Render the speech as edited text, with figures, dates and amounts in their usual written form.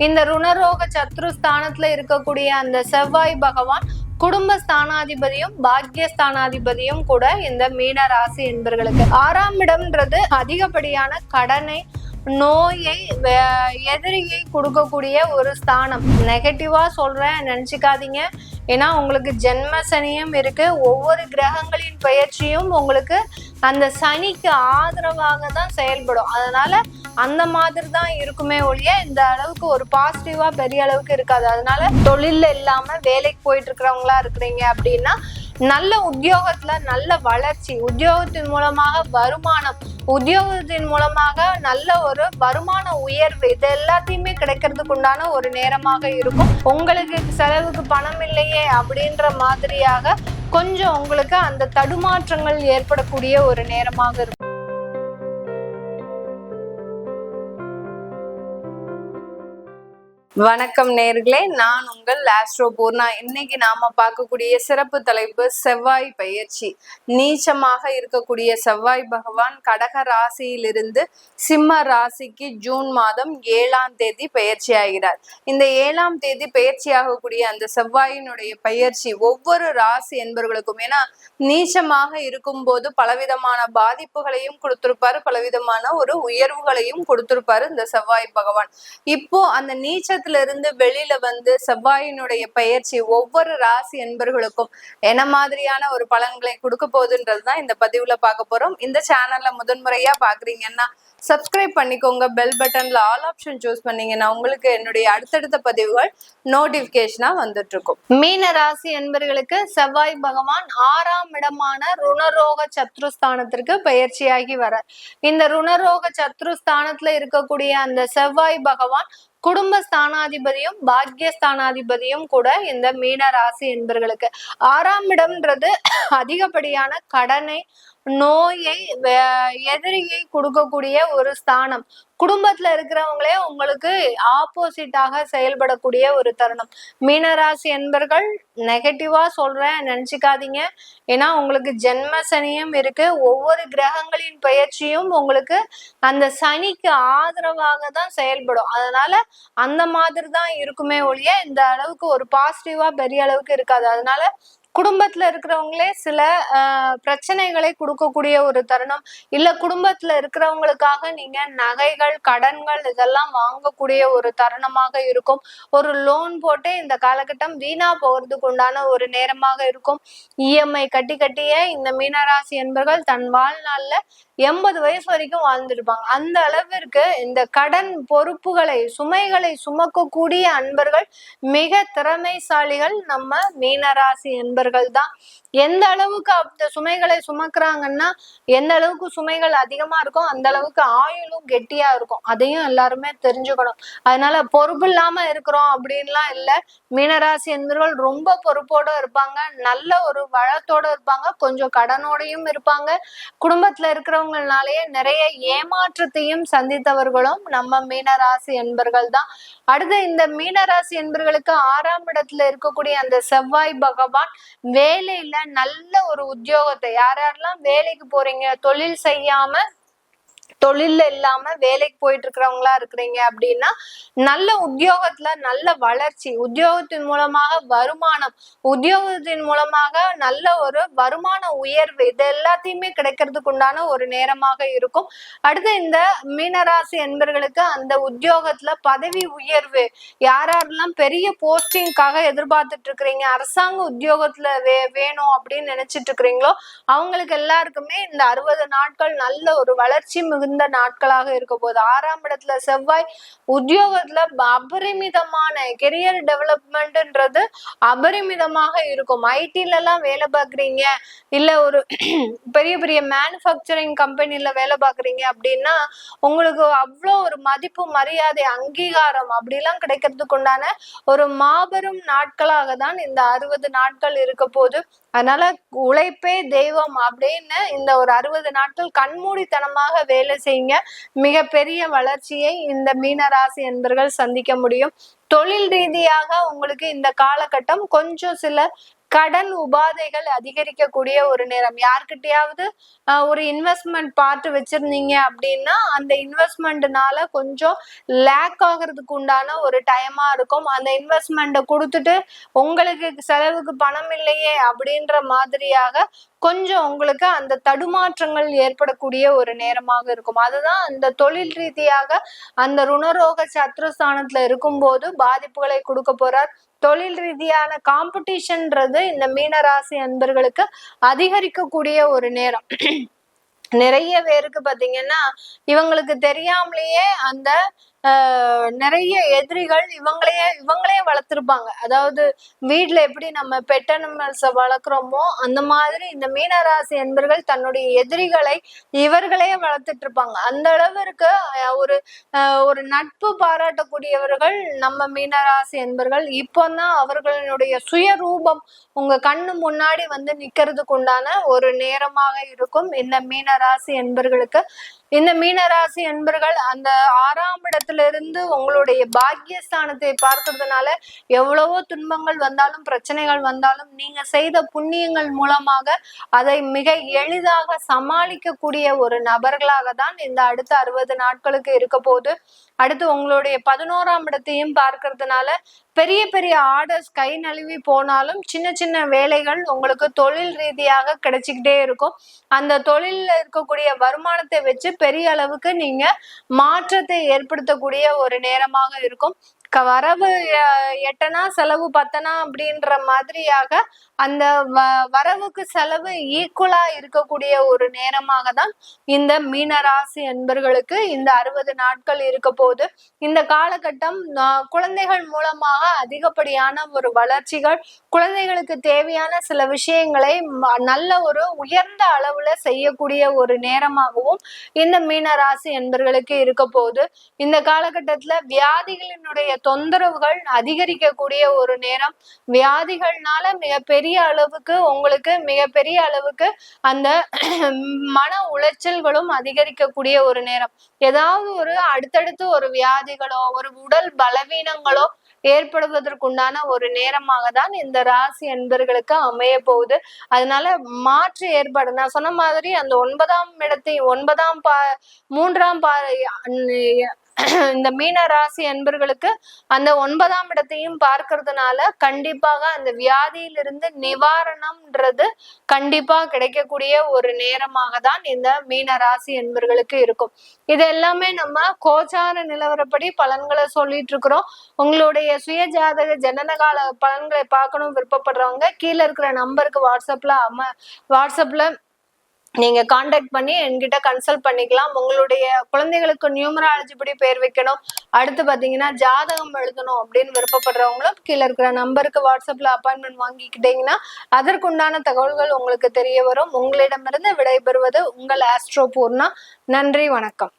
இந்த ருணரோக சத்ருஸ்தானத்துல இருக்கக்கூடிய அந்த செவ்வாய் பகவான் குடும்ப ஸ்தானாதிபதியும் பாக்யஸ்தானாதிபதியும் கூட இந்த மீன ராசி என்பர்களுக்கு 6ஆம் இடம்ன்றது அதிகப்படியான கடனை, நோயை, எதிரியை கொடுக்கக்கூடிய ஒரு ஸ்தானம். நெகட்டிவா சொல்றேன் நினைச்சுக்காதீங்க. ஏன்னா உங்களுக்கு ஜென்ம சனியும் இருக்கு. ஒவ்வொரு கிரகங்களின் பயிற்சியும் உங்களுக்கு அந்த சனிக்கு ஆதரவாக தான் செயல்படும். அதனால அந்த மாதிரி தான் இருக்குமே ஒழிய இந்த அளவுக்கு ஒரு பாசிட்டிவா பெரிய அளவுக்கு இருக்காது. அதனால தொழில்ல இல்லாம வேலைக்கு போயிட்டு இருக்கிறவங்களா இருக்கிறீங்க அப்படின்னா நல்ல உத்தியோகத்துல நல்ல வளர்ச்சி, உத்தியோகத்தின் மூலமாக வருமானம், உத்தியோகத்தின் மூலமாக நல்ல ஒரு வருமான உயர்வு, இது எல்லாத்தையுமே கிடைக்கிறதுக்கு உண்டான ஒரு நேரமாக இருக்கும். உங்களுக்கு செலவுக்கு பணம் இல்லையே அப்படின்ற மாதிரியாக கொஞ்சம் உங்களுக்கு அந்த தடுமாற்றங்கள் ஏற்படக்கூடிய ஒரு நேரமாக இருக்கும். வணக்கம் நேர்களே, நான் உங்கள் ஆஸ்ட்ரோ பூர்ணா. இன்னைக்கு நாம பார்க்கக்கூடிய சிறப்பு தலைப்பு செவ்வாய் பயிற்சி. நீச்சமாக இருக்கக்கூடிய செவ்வாய் பகவான் கடக ராசியிலிருந்து சிம்ம ராசிக்கு ஜூன் மாதம் 7ஆம் தேதி பயிற்சி ஆகிறார். இந்த 7ஆம் தேதி பயிற்சி ஆகக்கூடிய அந்த செவ்வாயினுடைய பயிற்சி ஒவ்வொரு ராசி என்பவர்களுக்கும், ஏன்னா நீச்சமாக இருக்கும் போது பலவிதமான பாதிப்புகளையும் கொடுத்திருப்பாரு, பலவிதமான ஒரு உயர்வுகளையும் கொடுத்திருப்பாரு இந்த செவ்வாய் பகவான். இப்போ அந்த நீச்ச இருந்து வெளியில வந்து செவ்வாயினுடைய பயிற்சி ஒவ்வொரு ராசி என்பர்களுக்கும் என்ன மாதிரியான ஒரு பலன்களை கொடுக்க போகுதுன்றதுதான் இந்த பதிவுல பார்க்க போறோம். இந்த சேனல்ல முதன்முறையா பாக்குறீங்கன்னா சப்ஸ்கிரைப் பண்ணிக்கோங்க. பெல் பட்டன்ல ஆல் ஆப்ஷன் சூஸ் பண்ணீங்கன்னா உங்களுக்கு என்னுடைய அடுத்தடுத்த பதிவுகள் நோட்டிபிகேஷனா வந்துட்டு இருக்கும். மீன ராசி என்பர்களுக்கு செவ்வாய் பகவான் 6ஆம் இடமான ருணரோக சத்ருஸ்தானத்திற்கு பயிற்சியாகி வர, இந்த ருணரோக சத்ருஸ்தானத்துல இருக்கக்கூடிய அந்த செவ்வாய் பகவான் குடும்ப ஸ்தானாதிபதியும் பாக்யஸ்தானாதிபதியும் கூட இந்த மீன ராசி என்பர்களுக்கு 6ஆம் இடம்ன்றது அதிகப்படியான கடனை, நோயை, எதிரியை கொடுக்கக்கூடிய ஒரு ஸ்தானம். குடும்பத்துல இருக்கிறவங்களே உங்களுக்கு ஆப்போசிட்டாக செயல்படக்கூடிய ஒரு தருணம். மீனராசி என்பர்கள் நெகட்டிவா சொல்றேன் நினைச்சுக்காதீங்க. ஏன்னா உங்களுக்கு ஜென்ம சனியும் இருக்கு. ஒவ்வொரு கிரகங்களின் பயிற்சியும் உங்களுக்கு அந்த சனிக்கு ஆதரவாக தான் செயல்படும். அதனால அந்த மாதிரி தான் இருக்குமே ஒழிய இந்த அளவுக்கு ஒரு பாசிட்டிவா பெரிய அளவுக்கு இருக்காது. அதனால குடும்பத்துல இருக்கிறவங்களே சில பிரச்சனைகளை கொடுக்கக்கூடிய ஒரு தருணம், இல்ல குடும்பத்துல இருக்கிறவங்களுக்காக நீங்க நகைகள், கடன்கள் இதெல்லாம் வாங்கக்கூடிய ஒரு தருணமாக இருக்கும். ஒரு லோன் போட்டு இந்த காலகட்டம் வீணா போகிறதுக்கு உண்டான ஒரு நேரமாக இருக்கும். இஎம்ஐ கட்டியே இந்த மீனராசி என்பர்கள் தன் வாழ்நாள்ல 80 வயசு வரைக்கும் வாழ்ந்திருப்பாங்க. அந்த அளவிற்கு இந்த கடன் பொறுப்புகளை, சுமைகளை சுமக்கக்கூடிய அன்பர்கள் மிக திறமைசாலிகள் நம்ம மீனராசி என்பர்கள் தான். எந்த அளவுக்கு அந்த சுமைகளை சுமக்குறாங்கன்னா, எந்த அளவுக்கு சுமைகள் அதிகமா இருக்கும் அந்த அளவுக்கு ஆயுளும் கெட்டியா இருக்கும். அதையும் எல்லாருமே தெரிஞ்சுக்கணும். அதனால பொறுப்பு இல்லாம இருக்கிறோம் அப்படின்லாம் இல்லை. மீனராசி என்பவர்கள் ரொம்ப பொறுப்போட இருப்பாங்க, நல்ல ஒரு வளத்தோட இருப்பாங்க, கொஞ்சம் கடனோடையும் இருப்பாங்க. குடும்பத்துல இருக்கிறவங்கனாலேயே நிறைய ஏமாற்றத்தையும் சந்தித்தவர்களும் நம்ம மீனராசி என்பர்கள் தான். அடுத்து இந்த மீனராசி என்பர்களுக்கு 6ஆம் இடத்துல இருக்கக்கூடிய அந்த செவ்வாய் பகவான் வேலையில நல்ல ஒரு உத்தியோகத்தை, யாரெல்லாம் வேலைக்கு போறீங்க, தொழில் செய்யாம தொழில்ல இல்லாம வேலைக்கு போயிட்டு இருக்கிறவங்களா இருக்கிறீங்க அப்படின்னா நல்ல உத்தியோகத்துல நல்ல வளர்ச்சி, உத்தியோகத்தின் மூலமாக வருமானம், உத்தியோகத்தின் மூலமாக நல்ல ஒரு வருமான உயர்வு, இது எல்லாத்தையுமே கிடைக்கிறதுக்கு உண்டான ஒரு நேரமாக இருக்கும். அடுத்து இந்த மீனராசி என்பர்களுக்கு அந்த உத்தியோகத்துல பதவி உயர்வு, யாரெல்லாம் பெரிய போஸ்டிங்காக எதிர்பார்த்துட்டு இருக்கிறீங்க, அரசாங்க உத்தியோகத்துல வேணும் அப்படின்னு நினைச்சிட்டு இருக்கிறீங்களோ அவங்களுக்கு எல்லாருக்குமே இந்த 60 நாட்கள் நல்ல ஒரு வளர்ச்சி மிகுந்த நாட்களாக இருக்க போது. 6ஆம் இடத்துல செவ்வாய் உத்தியோகத்துல அபரிமிதமான கெரியர் டெவலப்மெண்ட்ன்றது அபரிமிதமாக இருக்கும். ஐடில எல்லாம் வேலை பார்க்குறீங்க, இல்ல ஒரு பெரிய பெரிய மேனுஃபேக்சரிங் கம்பெனில வேலை பார்க்குறீங்க அப்படின்னா உங்களுக்கு அவ்வளோ ஒரு மதிப்பு, மரியாதை, அங்கீகாரம் அப்படிலாம் கிடைக்கிறதுக்கு உண்டான ஒரு மாபெரும் நாட்களாக தான் இந்த 60 நாட்கள் இருக்க போது. அதனால உழைப்பே தெய்வம் அப்படின்னு இந்த ஒரு 60 நாட்கள் கண்மூடித்தனமாக வேலை செய்யுங்க. மிகப்பெரிய வளர்ச்சியை இந்த மீனராசி என்பர்கள் சந்திக்க முடியும். தொழில் ரீதியாக உங்களுக்கு இந்த காலகட்டம் கொஞ்சம் சில கடன் உபாதைகள் அதிகரிக்கக்கூடிய ஒரு நேரம். யார்கிட்டயாவது ஒரு இன்வெஸ்ட்மெண்ட் பார்த்து வச்சிருந்தீங்க அப்படின்னா அந்த இன்வெஸ்ட்மெண்ட்னால கொஞ்சம் லேக் ஆகிறதுக்கு உண்டான ஒரு டைமா இருக்கும். அந்த இன்வெஸ்ட்மெண்ட்டை கொடுத்துட்டு உங்களுக்கு செலவுக்கு பணம் இல்லையே அப்படின்ற மாதிரியாக கொஞ்சம் உங்களுக்கு அந்த தடுமாற்றங்கள் ஏற்படக்கூடிய ஒரு நேரமாக இருக்கும். அதுதான் அந்த தொழில் ரீதியாக அந்த ருணரோக சத்ருஸ்தானத்துல இருக்கும்போது பாதிப்புகளை கொடுக்க போறார். தொழில் ரீதியான காம்படிஷன்ன்றது இந்த மீனராசி அன்பர்களுக்கு அதிகரிக்கக்கூடிய ஒரு நேரம். நிறைய பேருக்கு பாத்தீங்கன்னா இவங்களுக்கு தெரியாமலேயே அந்த நிறைய எதிரிகள் இவங்களே வளர்த்திருப்பாங்க. அதாவது வீட்டுல எப்படி நம்ம பெட் அனிமல்ஸ வளர்க்குறோமோ அந்த மாதிரி இந்த மீனராசி என்பர்கள் தன்னுடைய எதிரிகளை இவர்களே வளர்த்துட்டு இருப்பாங்க. அந்த அளவிற்கு ஒரு நட்பு பாராட்டக்கூடியவர்கள் நம்ம மீனராசி என்பர்கள். இப்போதான் அவர்களுடைய சுயரூபம் உங்க கண்ணு முன்னாடி வந்து நிக்கிறதுக்கு உண்டான ஒரு நேரமாக இருக்கும் இந்த மீனராசி என்பர்களுக்கு. இந்த மீனராசி என்பர்கள் அந்த 6ஆம் இடத்திலிருந்து உங்களுடைய பாக்கியஸ்தானத்தை பார்க்கறதுனால எவ்வளவோ துன்பங்கள் வந்தாலும் பிரச்சனைகள் வந்தாலும் நீங்க செய்த புண்ணியங்கள் மூலமாக அதை மிக எளிதாக சமாளிக்கக்கூடிய ஒரு நபர்களாக தான் இந்த அடுத்த 60 நாட்களுக்கு இருக்க போது. அடுத்து உங்களுடைய 11ஆம் இடத்தையும் பார்க்கறதுனால பெரிய பெரிய ஆர்டர்ஸ் கை நழுவி போனாலும் சின்ன சின்ன வேலைகள் உங்களுக்கு தொழில் ரீதியாக கிடைச்சிக்கிட்டே இருக்கும். அந்த தொழில்ல இருக்கக்கூடிய வருமானத்தை வச்சு பெரிய அளவுக்கு நீங்க மாற்றத்தை ஏற்படுத்தக்கூடிய ஒரு நேரமாக இருக்கும். வரவு 8 செலவு 10 அப்படின்ற மாதிரியாக அந்த வரவுக்கு செலவு ஈக்குவலா இருக்கக்கூடிய ஒரு நேரமாக தான் இந்த மீனராசி என்பர்களுக்கு இந்த 60 நாட்கள் இருக்க போது. இந்த காலகட்டம் குழந்தைகள் மூலமாக அதிகப்படியான ஒரு வளர்ச்சிகள், குழந்தைகளுக்கு தேவையான சில விஷயங்களை நல்ல ஒரு உயர்ந்த அளவுல செய்யக்கூடிய ஒரு நேரமாகவும் இந்த மீனராசி என்பர்களுக்கு இருக்க போது. இந்த காலகட்டத்துல வியாதிகளினுடைய தொந்தரவுகள் அதிகரிக்கக்கூடிய ஒரு நேரம். வியாதிகள்னால மிகப்பெரிய அளவுக்கு உங்களுக்கு மிகப்பெரிய அளவுக்கு அந்த மன உளைச்சல்களும் அதிகரிக்கக்கூடிய ஒரு நேரம். ஏதாவது ஒரு அடுத்தடுத்து ஒரு வியாதிகளோ ஒரு உடல் பலவீனங்களோ ஏற்படுவதற்குண்டான ஒரு நேரமாக தான் இந்த ராசி என்பர்களுக்கு அமைய போகுது. அதனால மாற்று ஏற்பாடு நான் சொன்ன மாதிரி அந்த 9ஆம் இடத்தை 3ஆம் இந்த மீன ராசி என்பர்களுக்கு அந்த 9ஆம் இடத்தையும் பார்க்கறதுனால கண்டிப்பாக அந்த வியாதியிலிருந்து நிவாரணம்ன்றது கண்டிப்பா கிடைக்கக்கூடிய ஒரு நேரமாக தான் இந்த மீன ராசி என்பர்களுக்கு இருக்கும். இது எல்லாமே நம்ம கோச்சார நிலவரப்படி பலன்களை சொல்லிட்டு இருக்கிறோம். உங்களுடைய சுய ஜாதக ஜனனகால பலன்களை பார்க்கணும் விருப்பப்படுறவங்க கீழே இருக்கிற நம்பருக்கு வாட்ஸ்அப்ல நீங்க கான்டாக்ட் பண்ணி என்கிட்ட கன்சல்ட் பண்ணிக்கலாம். உங்களுடைய குழந்தைகளுக்கு நியூமராலஜி படி பேர் வைக்கணும், அடுத்து பாத்தீங்கன்னா ஜாதகம் எழுதணும் அப்படின்னு விருப்பப்படுறவங்களும் கீழே இருக்கிற நம்பருக்கு வாட்ஸ்அப்ல அப்பாயின்மெண்ட் வாங்கிக்கிட்டீங்கன்னா அதற்குண்டான தகவல்கள் உங்களுக்கு தெரிய வரும். உங்களிடமிருந்து விடைபெறுவது உங்கள் ஆஸ்ட்ரோ பூர்ணா. நன்றி, வணக்கம்.